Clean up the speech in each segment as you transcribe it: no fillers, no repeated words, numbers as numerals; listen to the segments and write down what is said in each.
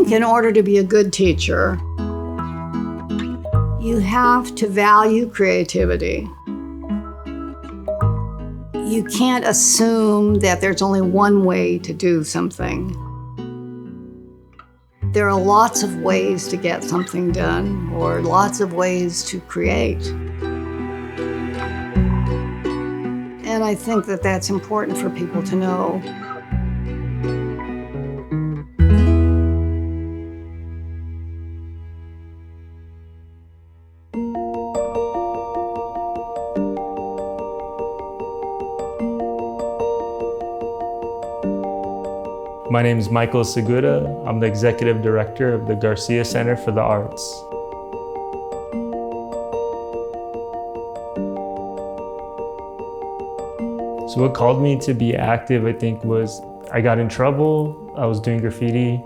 think in order to be a good teacher, you have to value creativity. You can't assume that there's only one way to do something. There are lots of ways to get something done, or lots of ways to create. And I think that that's important for people to know. My name is Michael Segura. I'm the Executive Director of the Garcia Center for the Arts. So what called me to be active, I think, was I got in trouble. I was doing graffiti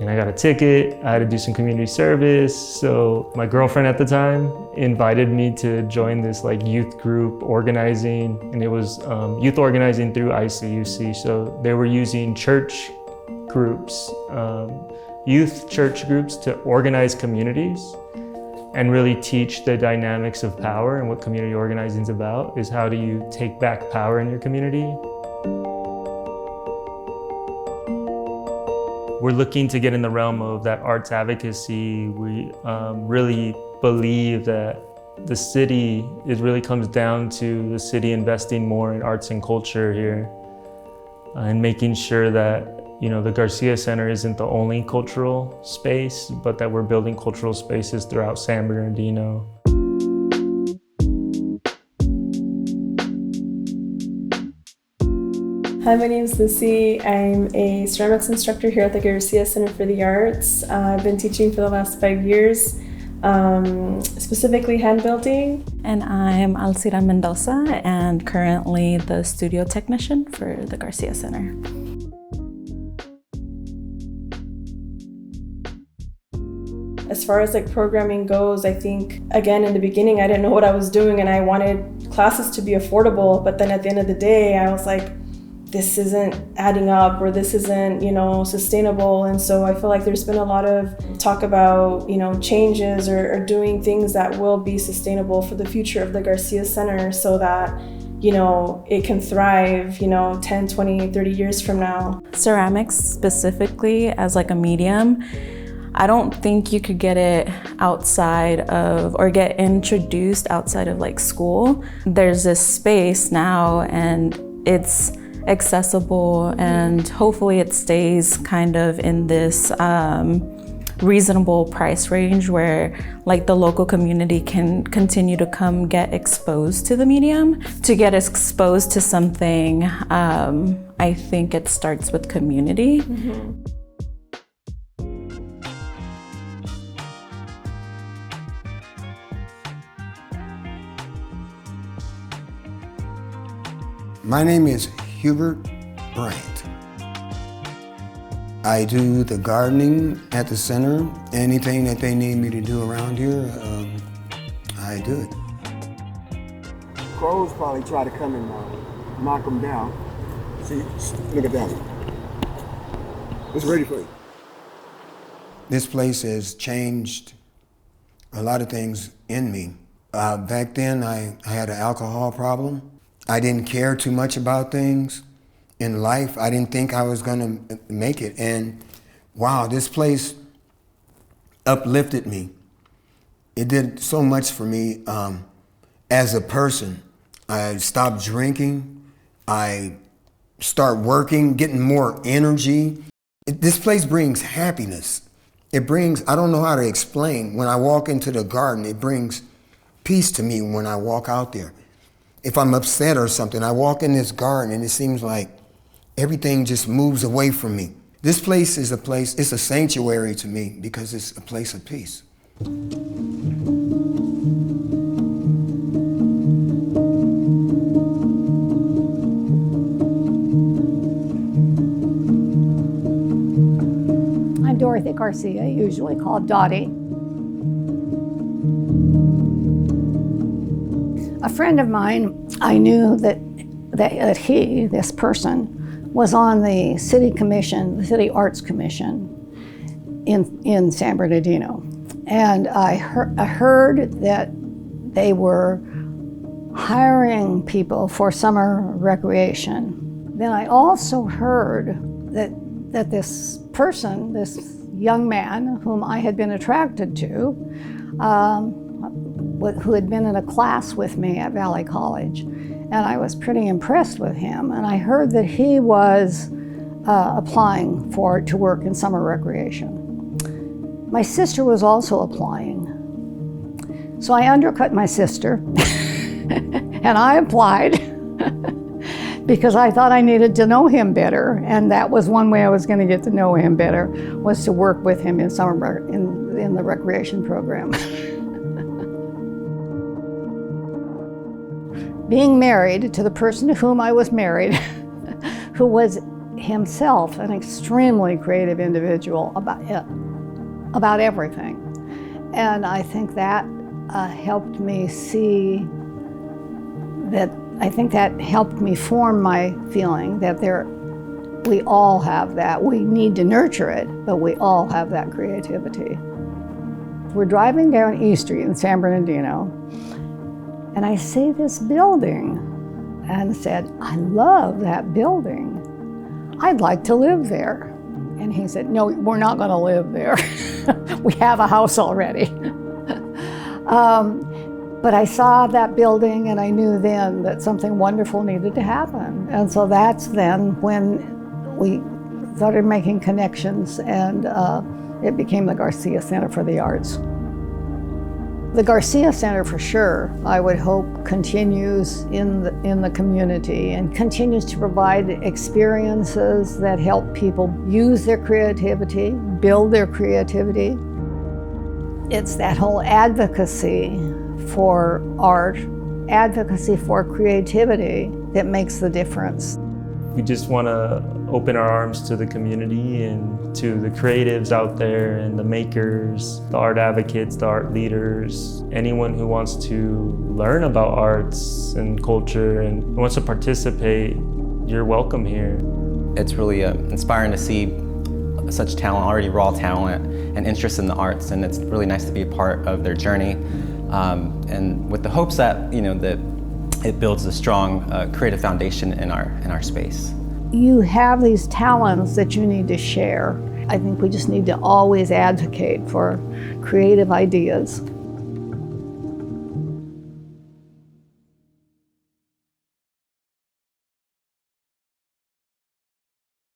and I got a ticket. I had to do some community service. So my girlfriend at the time invited me to join this youth group organizing, and it was youth organizing through ICUC. So they were using church groups, youth church groups, to organize communities and really teach the dynamics of power. And what community organizing is about is how do you take back power in your community. We're looking to get in the realm of that arts advocacy. We really believe that the city, it really comes down to the city investing more in arts and culture here, and making sure that the Garcia Center isn't the only cultural space, but that we're building cultural spaces throughout San Bernardino. Hi, my name is Lucy. I'm a ceramics instructor here at the Garcia Center for the Arts. I've been teaching for the last 5 years, specifically hand building. And I'm Alcira Mendoza, and currently the studio technician for the Garcia Center. As far as programming goes, I think, again, in the beginning, I didn't know what I was doing and I wanted classes to be affordable. But then at the end of the day, I was like, this isn't adding up, or this isn't, sustainable. And so I feel like there's been a lot of talk about, changes or doing things that will be sustainable for the future of the Garcia Center so that, it can thrive, 10, 20, 30 years from now. Ceramics specifically as a medium, I don't think you could get it outside of, or get introduced outside of school. There's this space now and it's accessible, and hopefully it stays kind of in this reasonable price range where the local community can continue to come get exposed to the medium. To get exposed to something, I think it starts with community. Mm-hmm. My name is Hubert Bryant. I do the gardening at the center. Anything that they need me to do around here, I do it. Crows probably try to come and knock them down. See, look at that. It's ready for you. This place has changed a lot of things in me. Back then, I had an alcohol problem. I didn't care too much about things in life. I didn't think I was gonna make it. And wow, this place uplifted me. It did so much for me as a person. I stopped drinking. I start working, getting more energy. This place brings happiness. It brings, I don't know how to explain. When I walk into the garden, it brings peace to me when I walk out there. If I'm upset or something, I walk in this garden and it seems like everything just moves away from me. This place is it's a sanctuary to me because it's a place of peace. I'm Dorothy Garcia, usually called Dottie. A friend of mine, I knew that he, this person, was on the city commission, the City Arts Commission. in San Bernardino. And I heard that they were hiring people for summer recreation. Then I also heard that this person, this young man whom I had been attracted to, who had been in a class with me at Valley College, and I was pretty impressed with him. And I heard that he was applying to work in summer recreation. My sister was also applying. So I undercut my sister and I applied because I thought I needed to know him better, and that was one way I was going to get to know him better, was to work with him in in the recreation program. Being married to the person to whom I was married, who was himself an extremely creative individual about everything. And I think that helped me see that, I think that helped me form my feeling that we all have that. We need to nurture it, but we all have that creativity. We're driving down E Street in San Bernardino, and I see this building and said, I love that building. I'd like to live there. And he said, no, we're not going to live there. We have a house already. But I saw that building and I knew then that something wonderful needed to happen. And so that's then when we started making connections, and it became the Garcia Center for the Arts. The Garcia Center, for sure, I would hope continues in the community and continues to provide experiences that help people use their creativity, build their creativity. It's that whole advocacy for art, advocacy for creativity that makes the difference. We just want to open our arms to the community and to the creatives out there and the makers, the art advocates, the art leaders, anyone who wants to learn about arts and culture and wants to participate. You're welcome here. It's really inspiring to see such talent, already raw talent, and interest in the arts, and it's really nice to be a part of their journey, and with the hopes that that it builds a strong creative foundation in our space. You have these talents that you need to share. I think we just need to always advocate for creative ideas.